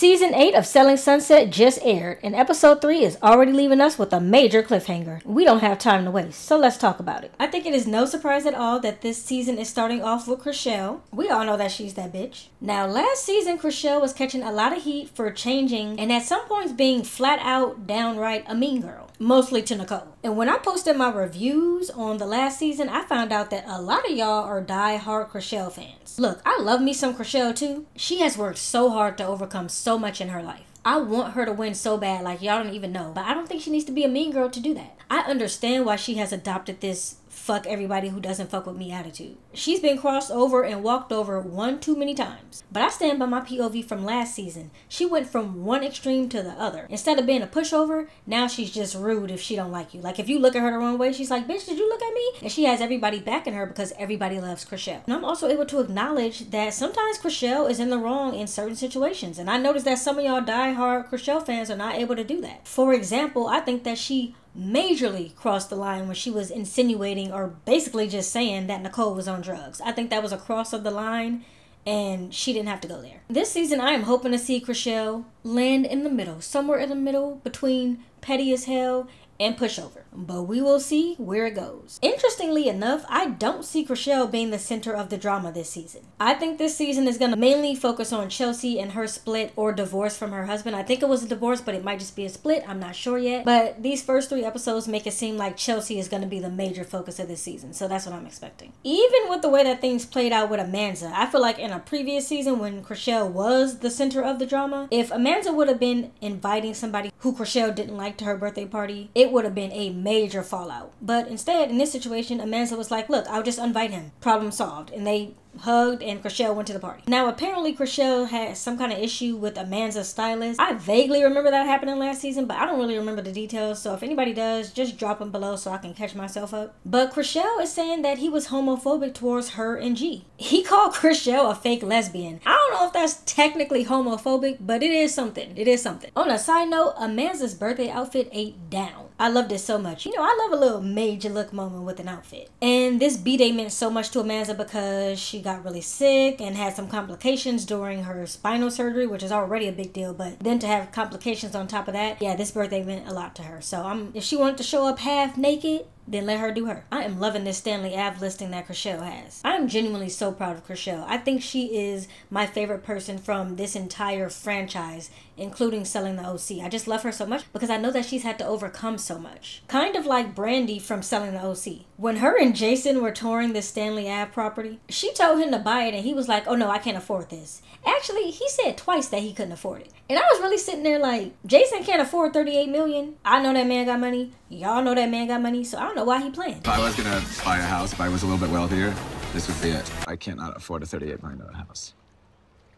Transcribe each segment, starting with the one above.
Season 8 of Selling Sunset just aired, and episode 3 is already leaving us with a major cliffhanger. We don't have time to waste, so let's talk about it. I think it is no surprise at all that this season is starting off with Chrishell. We all know that she's that bitch. Now, last season, Chrishell was catching a lot of heat for changing and at some points being flat out, downright a mean girl. Mostly to Nicole. And when I posted my reviews on the last season, I found out that a lot of y'all are die-hard Chrishell fans. Look, I love me some Chrishell too. She has worked so hard to overcome so much in her life. I want her to win so bad, like y'all don't even know. But I don't think she needs to be a mean girl to do that. I understand why she has adopted this fuck everybody who doesn't fuck with me attitude. She's been crossed over and walked over one too many times. But I stand by my POV from last season. She went from one extreme to the other. Instead of being a pushover, now she's just rude if she don't like you. Like if you look at her the wrong way, she's like, bitch, did you look at me? And she has everybody backing her because everybody loves Chrishell. And I'm also able to acknowledge that sometimes Chrishell is in the wrong in certain situations. And I noticed that some of y'all die-hard Chrishell fans are not able to do that. For example, I think that she majorly crossed the line when she was insinuating or basically just saying that Nicole was on drugs. I think that was a cross of the line and she didn't have to go there. This season I am hoping to see Chrishell land in the middle, somewhere in the middle between petty as hell and pushover. But we will see where it goes. Interestingly enough, I don't see Chrishell being the center of the drama this season. I think this season is going to mainly focus on Chelsea and her split or divorce from her husband. I think it was a divorce, but it might just be a split. I'm not sure yet. But these first 3 episodes make it seem like Chelsea is going to be the major focus of this season. So that's what I'm expecting. Even with the way that things played out with Amanza, I feel like in a previous season when Chrishell was the center of the drama, if Amanza would have been inviting somebody who Chrishell didn't like to her birthday party, it would have been a major fallout. But instead, in this situation, Amanza was like, look, I'll just invite him. Problem solved. And they hugged and Chrishell went to the party. Now, apparently Chrishell had some kind of issue with Amanza's stylist. I vaguely remember that happening last season, but I don't really remember the details. So if anybody does, just drop them below so I can catch myself up. But Chrishell is saying that he was homophobic towards her and G. He called Chrishell a fake lesbian. I don't know if that's technically homophobic, but it is something. It is something. On a side note, Amanza's birthday outfit ate down. I loved it so much. You know, I love a little major look moment with an outfit. And this B-Day meant so much to Amanza because she got really sick and had some complications during her spinal surgery, which is already a big deal. But then to have complications on top of that, yeah, this birthday meant a lot to her. So if she wanted to show up half naked, then let her do her. I am loving this Stanley Ave listing that Chrishell has. I am genuinely so proud of Chrishell. I think she is my favorite person from this entire franchise, including Selling the OC. I just love her so much because I know that she's had to overcome so much. Kind of like Brandy from Selling the OC. When her and Jason were touring this Stanley Ave property, she told him to buy it and he was like, oh no, I can't afford this. Actually, he said twice that he couldn't afford it. And I was really sitting there like, Jason can't afford $38 million. I know that man got money. Y'all know that man got money. So I don't know why he playing. If I was gonna buy a house, if I was a little bit wealthier, this would be it. I cannot afford a $38 million house.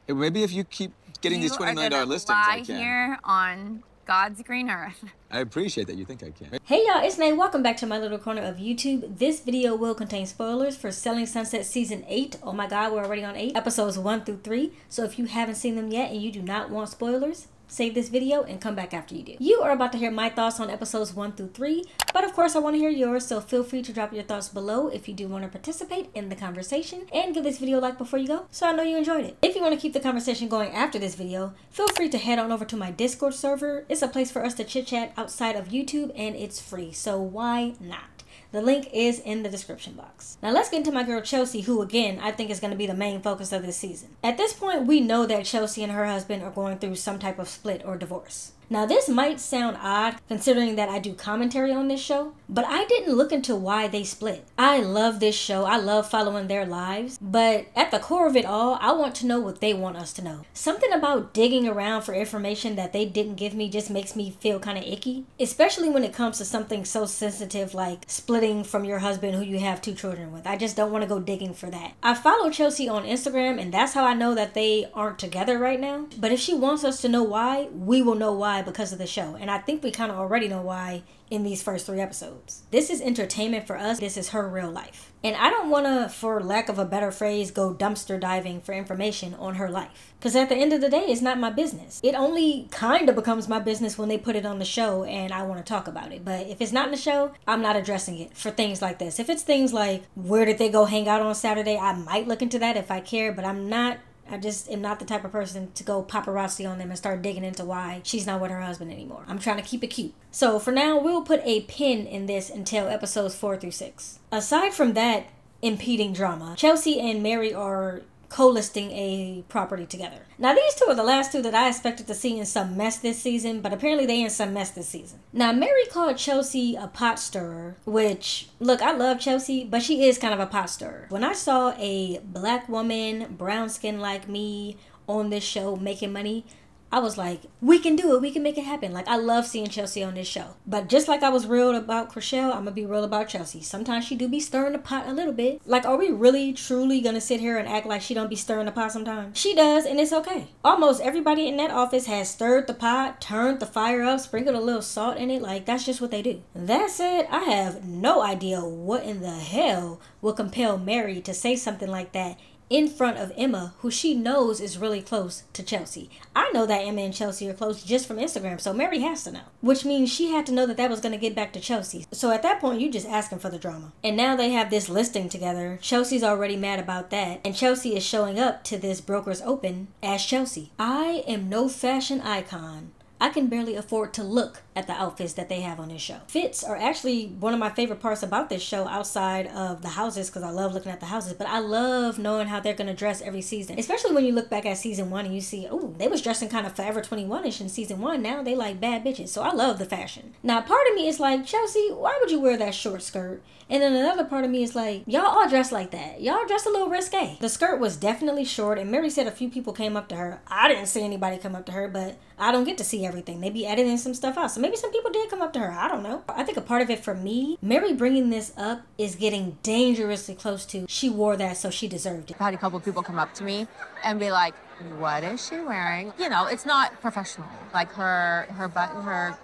Maybe if you keep getting these $20 million listings, I can. Here on God's green earth. I appreciate that you think I can. Hey y'all, it's Nay. Welcome back to my little corner of YouTube. This video will contain spoilers for Selling Sunset Season 8. Oh my god, we're already on 8. Episodes 1 through 3. So if you haven't seen them yet and you do not want spoilers, save this video and come back after you do. You are about to hear my thoughts on episodes 1 through 3, but of course I want to hear yours, so feel free to drop your thoughts below if you do want to participate in the conversation, and give this video a like before you go so I know you enjoyed it. If you want to keep the conversation going after this video, feel free to head on over to my Discord server. It's a place for us to chit chat outside of YouTube and it's free, so why not? The link is in the description box. Now let's get into my girl Chelsea, who again, I think is going to be the main focus of this season. At this point, we know that Chelsea and her husband are going through some type of split or divorce. Now this might sound odd considering that I do commentary on this show, but I didn't look into why they split. I love this show. I love following their lives, but at the core of it all, I want to know what they want us to know. Something about digging around for information that they didn't give me just makes me feel kind of icky, especially when it comes to something so sensitive like splitting from your husband who you have 2 children with. I just don't want to go digging for that. I follow Chelsea on Instagram and that's how I know that they aren't together right now, but if she wants us to know why, we will know why because of the show, and I think we kind of already know why in these first 3 episodes. This is entertainment for us. This is her real life. And I don't want to, for lack of a better phrase, go dumpster diving for information on her life. Because at the end of the day, it's not my business. It only kind of becomes my business when they put it on the show and I want to talk about it. But if it's not in the show, I'm not addressing it for things like this. If it's things like, where did they go hang out on Saturday? I might look into that if I care, but I'm not I just am not the type of person to go paparazzi on them and start digging into why she's not with her husband anymore. I'm trying to keep it cute. So for now, we'll put a pin in this until episodes 4 through 6. Aside from that impeding drama, Chelsea and Mary are co-listing a property together. Now these two are the last two that I expected to see in some mess this season, but apparently they in some mess this season. Now Mary called Chelsea a pot stirrer, which, look, I love Chelsea, but she is kind of a pot stirrer. When I saw a black woman, brown skin like me, on this show making money, I was like, we can do it. We can make it happen. Like, I love seeing Chelsea on this show. But just like I was real about Chrishell, I'm going to be real about Chelsea. Sometimes she do be stirring the pot a little bit. Like, are we really, truly going to sit here and act like she don't be stirring the pot sometimes? She does, and it's okay. Almost everybody in that office has stirred the pot, turned the fire up, sprinkled a little salt in it. Like, that's just what they do. That said, I have no idea what in the hell will compel Mary to say something like that in front of Emma, who she knows is really close to Chelsea. I know that Emma and Chelsea are close just from Instagram, so Mary has to know. Which means she had to know that that was going to get back to Chelsea. So at that point, you just asking for the drama. And now they have this listing together. Chelsea's already mad about that. And Chelsea is showing up to this broker's open as Chelsea. I am no fashion icon. I can barely afford to look at the outfits that they have on this show. Fits are actually one of my favorite parts about this show outside of the houses, because I love looking at the houses, but I love knowing how they're going to dress every season. Especially when you look back at season 1 and you see, oh, they was dressing kind of Forever 21-ish in season 1. Now they like bad bitches. So I love the fashion. Now part of me is like, Chelsea, why would you wear that short skirt? And then another part of me is like, y'all all dress like that. Y'all dress a little risque. The skirt was definitely short, and Mary said a few people came up to her. I didn't see anybody come up to her, but I don't get to see everything. They be editing some stuff out. So maybe some people did come up to her. I don't know. I think a part of it for me, Mary bringing this up is getting dangerously close to she wore that so she deserved it. I had a couple of people come up to me and be like, what is she wearing? You know, it's not professional. Like her button, her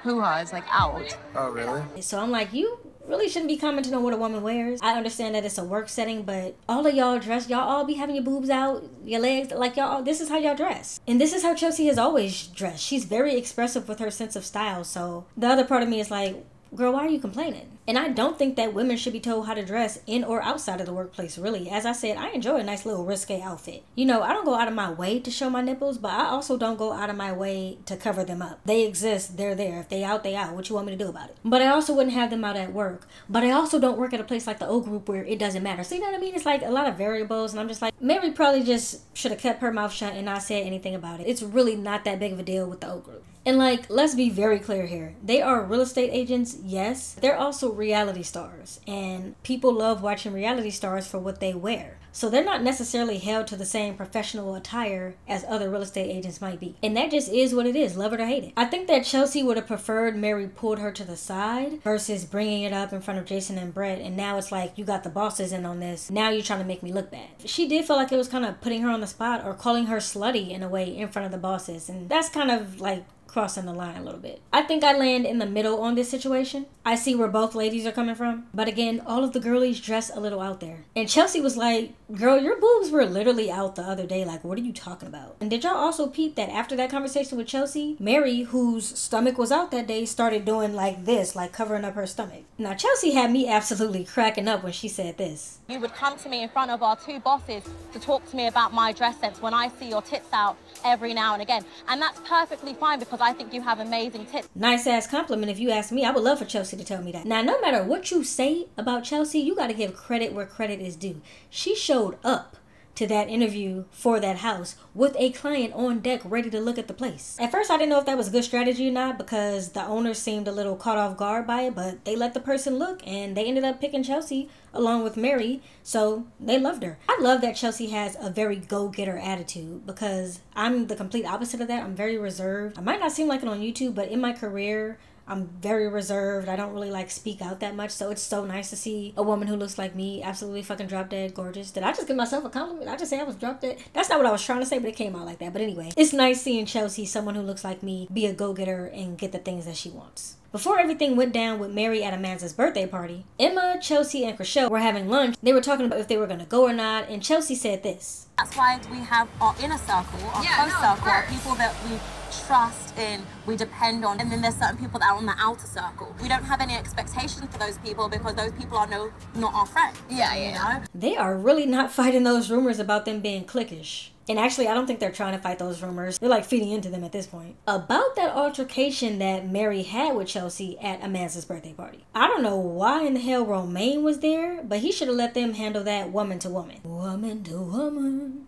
hoo-ha is like out. Oh, really? So I'm like, you really shouldn't be commenting on what a woman wears. I understand that it's a work setting, but all of y'all dress, y'all all be having your boobs out, your legs, like y'all, this is how y'all dress. And this is how Chelsea has always dressed. She's very expressive with her sense of style. So the other part of me is like, girl, why are you complaining? And I don't think that women should be told how to dress in or outside of the workplace, really. As I said, I enjoy a nice little risque outfit. You know, I don't go out of my way to show my nipples, but I also don't go out of my way to cover them up. They exist, they're there. If they out, they out. What you want me to do about it? But I also wouldn't have them out at work. But I also don't work at a place like the O Group where it doesn't matter. So you know what I mean? It's like a lot of variables, and I'm just like, Mary probably just should have kept her mouth shut and not said anything about it. It's really not that big of a deal with the O Group. And like, let's be very clear here. They are real estate agents, yes. They're also reality stars. And people love watching reality stars for what they wear. So they're not necessarily held to the same professional attire as other real estate agents might be. And that just is what it is, love it or hate it. I think that Chelsea would have preferred Mary pulled her to the side versus bringing it up in front of Jason and Brett. And now it's like, you got the bosses in on this. Now you're trying to make me look bad. She did feel like it was kind of putting her on the spot or calling her slutty in a way in front of the bosses. And that's kind of like crossing the line a little bit. I think I land in the middle on this situation. I see where both ladies are coming from. But again, all of the girlies dress a little out there. And Chelsea was like, girl, your boobs were literally out the other day. Like, what are you talking about? And did y'all also peep that after that conversation with Chelsea, Mary, whose stomach was out that day, started doing like this, like covering up her stomach. Now, Chelsea had me absolutely cracking up when she said this. You would come to me in front of our two bosses to talk to me about my dress sense when I see your tits out every now and again. And that's perfectly fine because I think you have amazing tits. Nice ass compliment if you ask me. I would love for Chelsea to tell me that. Now, no matter what you say about Chelsea, you got to give credit where credit is due. She showed up to that interview for that house with a client on deck ready to look at the place. At first, I didn't know if that was a good strategy or not because the owner seemed a little caught off guard by it, but they let the person look and they ended up picking Chelsea along with Mary, so they loved her. I love that Chelsea has a very go-getter attitude because I'm the complete opposite of that. I'm very reserved. I might not seem like it on YouTube, but in my career, I'm very reserved. I don't really like speak out that much. So it's so nice to see a woman who looks like me, absolutely fucking drop dead gorgeous. Did I just give myself a compliment? I just say I was drop dead? That's not what I was trying to say, but it came out like that. But anyway, it's nice seeing Chelsea, someone who looks like me, be a go-getter and get the things that she wants. Before everything went down with Mary at Amanda's birthday party, Emma, Chelsea, and Chrishell were having lunch. They were talking about if they were going to go or not, and Chelsea said this. That's why we have our inner circle, our close circle, our people that we trust in, we depend on, and then there's certain people that are on the outer circle. We don't have any expectations for those people because those people are not our friends. Yeah. You know? They are really not fighting those rumors about them being cliquish. And actually, I don't think they're trying to fight those rumors. They're like feeding into them at this point. About that altercation that Mary had with Chelsea at Amanda's birthday party. I don't know why in the hell Romain was there, but he should have let them handle that woman to woman. Woman to woman.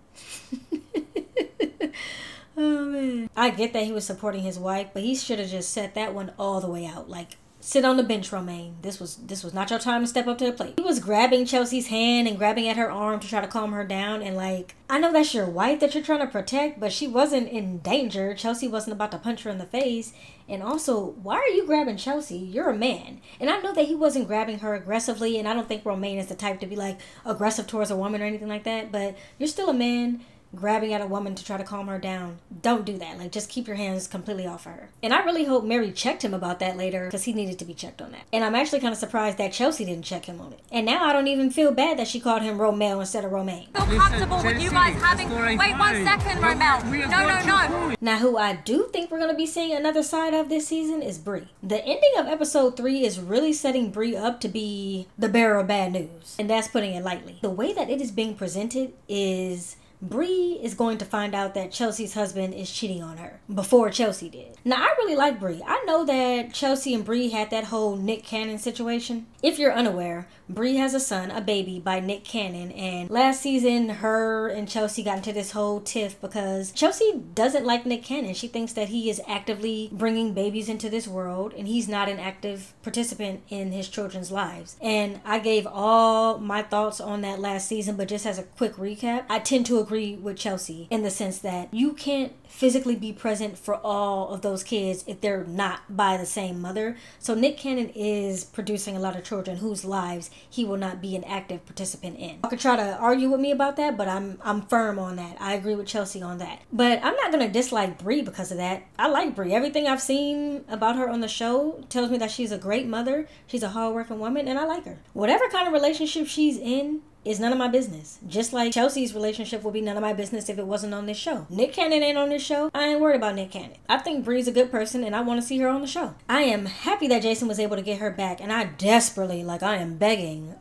Oh man. I get that he was supporting his wife, but he should have just set that one all the way out. Like, sit on the bench, Romain. This was not your time to step up to the plate. He was grabbing Chelsea's hand and grabbing at her arm to try to calm her down. And like, I know that's your wife that you're trying to protect, but she wasn't in danger. Chelsea wasn't about to punch her in the face. And also, why are you grabbing Chelsea? You're a man. And I know that he wasn't grabbing her aggressively. And I don't think Romain is the type to be like aggressive towards a woman or anything like that. But you're still a man. Grabbing at a woman to try to calm her down. Don't do that. Like, just keep your hands completely off of her. And I really hope Mary checked him about that later, because he needed to be checked on that. And I'm actually kind of surprised that Chelsea didn't check him on it. And now I don't even feel bad that she called him Romeo instead of Romain. Feel comfortable with you guys having... Wait 1 second, Romeo. No. Now, who I do think we're going to be seeing another side of this season is Bree. The ending of episode 3 is really setting Bree up to be the bearer of bad news. And that's putting it lightly. The way that it is being presented is... Bree is going to find out that Chelsea's husband is cheating on her before Chelsea did. Now, I really like Bree. I know that Chelsea and Bree had that whole Nick Cannon situation. If you're unaware, Bree has a son, a baby, by Nick Cannon. And last season, her and Chelsea got into this whole tiff because Chelsea doesn't like Nick Cannon. She thinks that he is actively bringing babies into this world and he's not an active participant in his children's lives. And I gave all my thoughts on that last season, but just as a quick recap, I tend to agree with Chelsea in the sense that you can't physically be present for all of those kids if they're not by the same mother. So Nick Cannon is producing a lot of children whose lives he will not be an active participant in. You could try to argue with me about that, but I'm firm on that. I agree with Chelsea on that. But I'm not gonna dislike Bree because of that. I like Bree. Everything I've seen about her on the show tells me that she's a great mother. She's a hardworking woman, and I like her. Whatever kind of relationship she's in is none of my business. Just like Chelsea's relationship would be none of my business if it wasn't on this show. Nick Cannon ain't on this show. I ain't worried about Nick Cannon. I think Bree's a good person and I want to see her on the show. I am happy that Jason was able to get her back, and I desperately, like, I am begging.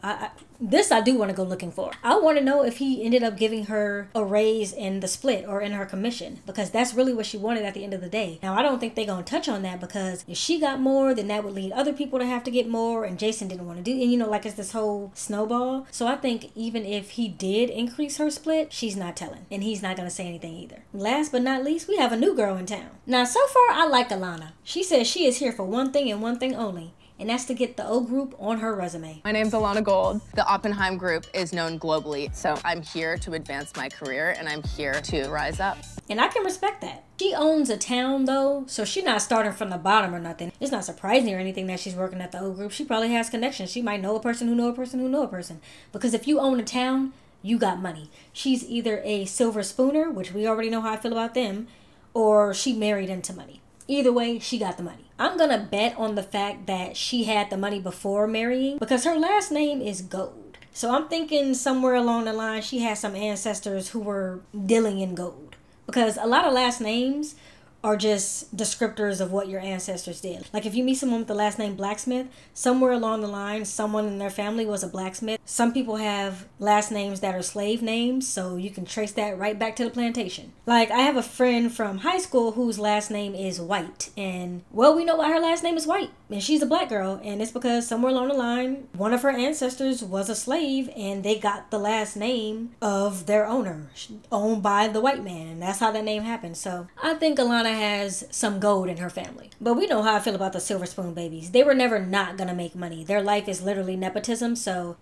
This I do want to go looking for. I want to know if he ended up giving her a raise in the split or in her commission, because that's really what she wanted at the end of the day. Now, I don't think they're going to touch on that, because if she got more, then that would lead other people to have to get more, and Jason didn't want to do, and you know, like, it's this whole snowball. So I think even if he did increase her split, she's not telling, and he's not going to say anything either. Last but not least, we have a new girl in town. Now, so far, I like Alana. She says she is here for one thing and one thing only, and that's to get the O Group on her resume. My name's Alana Gold. The Oppenheim Group is known globally, so I'm here to advance my career and I'm here to rise up. And I can respect that. She owns a town though, so she's not starting from the bottom or nothing. It's not surprising or anything that she's working at the O Group. She probably has connections. She might know a person who know a person who know a person. Because if you own a town, you got money. She's either a silver spooner, which we already know how I feel about them, or she married into money. Either way, she got the money. I'm gonna bet on the fact that she had the money before marrying, because her last name is Gold. So I'm thinking somewhere along the line she has some ancestors who were dealing in gold. Because a lot of last names are just descriptors of what your ancestors did. Like if you meet someone with the last name Blacksmith, somewhere along the line, someone in their family was a blacksmith. Some people have last names that are slave names, so you can trace that right back to the plantation. Like I have a friend from high school whose last name is White, and well, we know why her last name is White, and she's a black girl, and it's because somewhere along the line, one of her ancestors was a slave, and they got the last name of their owner, owned by the white man, and that's how that name happened. So I think Alana has some gold in her family. But we know how I feel about the Silver Spoon babies. They were never not gonna make money. Their life is literally nepotism, so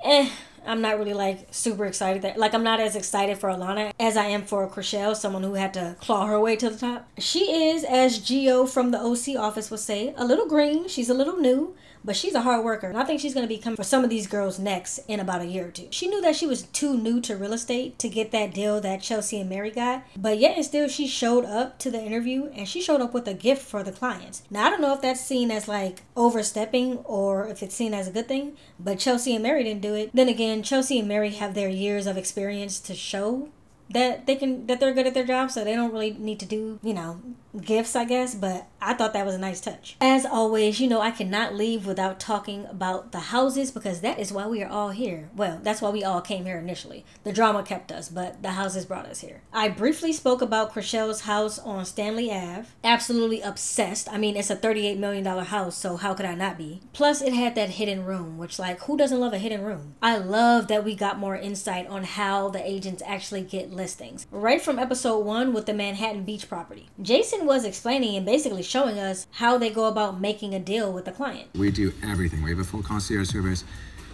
I'm not really like super excited that, like, I'm not as excited for Alana as I am for Chrishell, someone who had to claw her way to the top. She is, as Geo from the OC office would say, a little green. She's a little new, but she's a hard worker. And I think she's going to be coming for some of these girls' necks in about a year or two. She knew that she was too new to real estate to get that deal that Chelsea and Mary got. But yet and still, she showed up to the interview and she showed up with a gift for the clients. Now, I don't know if that's seen as like overstepping or if it's seen as a good thing, but Chelsea and Mary didn't do it. Then again, Chelsea and Mary have their years of experience to show that they're good at their job, so they don't really need to do, you know, gifts, I guess. But I thought that was a nice touch. As always, you know, I cannot leave without talking about the houses, because that is why we are all here. Well, that's why we all came here initially. The drama kept us, but the houses brought us here. I briefly spoke about Chrishell's house on Stanley Ave. Absolutely obsessed. I mean, it's a $38 million house, so how could I not be? Plus, it had that hidden room, which, like, who doesn't love a hidden room? I love that we got more insight on how the agents actually get listings. Right from episode 1 with the Manhattan Beach property. Jason was explaining and basically showing us how they go about making a deal with the client. We do everything. We have a full concierge service.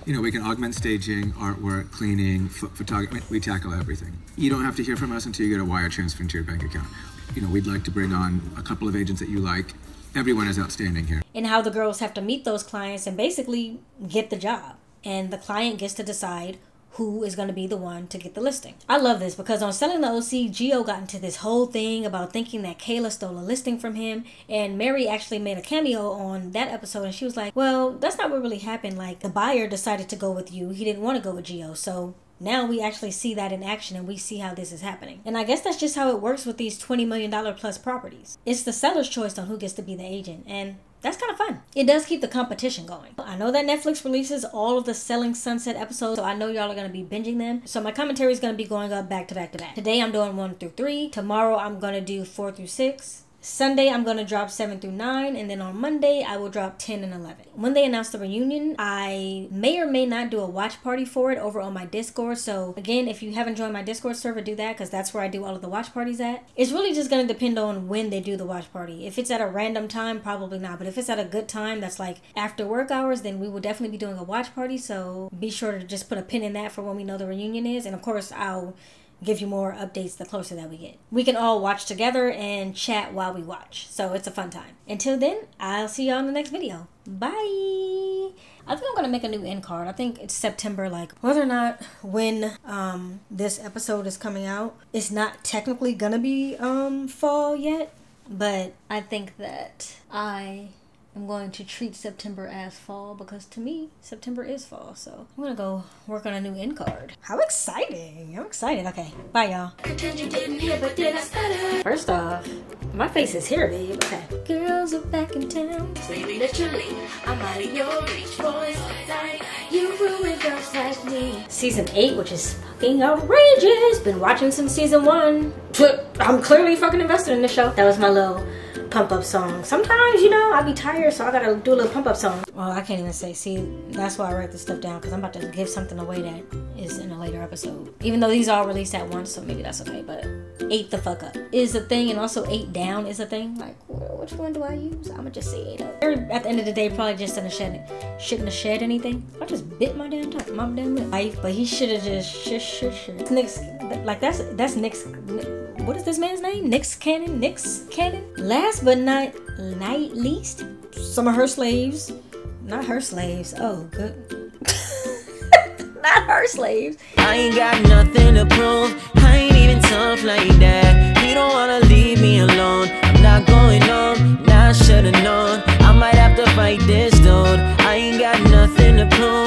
You know, we can augment staging, artwork, cleaning, photography. We tackle everything. You don't have to hear from us until you get a wire transfer into your bank account. You know, we'd like to bring on a couple of agents that you like. Everyone is outstanding here. And how the girls have to meet those clients and basically get the job. And the client gets to decide who is going to be the one to get the listing. I love this because on Selling the OC, Geo got into this whole thing about thinking that Kayla stole a listing from him, and Mary actually made a cameo on that episode, and she was like, well, that's not what really happened. Like, the buyer decided to go with you. He didn't want to go with Geo, so now we actually see that in action and we see how this is happening. And I guess that's just how it works with these $20 million plus properties. It's the seller's choice on who gets to be the agent, and that's kind of fun. It does keep the competition going. I know that Netflix releases all of the Selling Sunset episodes, so I know y'all are going to be binging them. So my commentary is going to be going up back to back to back. Today I'm doing 1 through 3. Tomorrow I'm going to do 4 through 6. Sunday, I'm going to drop 7 through 9, and then on Monday, I will drop 10 and 11. When they announce the reunion, I may or may not do a watch party for it over on my Discord. So again, if you haven't joined my Discord server, do that, because that's where I do all of the watch parties at. It's really just going to depend on when they do the watch party. If it's at a random time, probably not. But if it's at a good time, that's like after work hours, then we will definitely be doing a watch party. So be sure to just put a pin in that for when we know the reunion is. And of course, I'll give you more updates the closer that we get. We can all watch together and chat while we watch, so it's a fun time. Until then, I'll see y'all in the next video. Bye. I think I'm gonna make a new end card. I think it's September, like whether or not when this episode is coming out, it's not technically gonna be fall yet, but I think that I'm going to treat September as fall, because to me, September is fall. So I'm going to go work on a new end card. How exciting. I'm excited. Okay. Bye, y'all. Pretend you didn't hear, but did I stutter? First off, my face is here, babe. Okay. Girls are back in town. Baby, literally, I'm out of your reach. Boys like you ruin girls like me. Season 8, which is fucking outrageous. Been watching since season 1. I'm clearly fucking invested in this show. That was my little pump up song. Sometimes, you know, I be tired, so I gotta do a little pump up song. Well, I can't even say. See, that's why I write this stuff down, because I'm about to give something away that is in a later episode. Even though these are all released at once, so maybe that's okay. But 8 the fuck up is a thing, and also 8 down is a thing. Like, which one do I use? I'ma just say 8 up. At the end of the day, probably just shouldn't have shed anything. I just bit my damn tongue, my damn lip. But he should have just shush. Nick's, like that's Nick's. What is this man's name? Nick's Cannon? Last but not least, some of her slaves. Not her slaves. Oh, good. Not her slaves. I ain't got nothing to prove. I ain't even tough like that. You don't wanna leave me alone. I'm not going home. Now I should've known.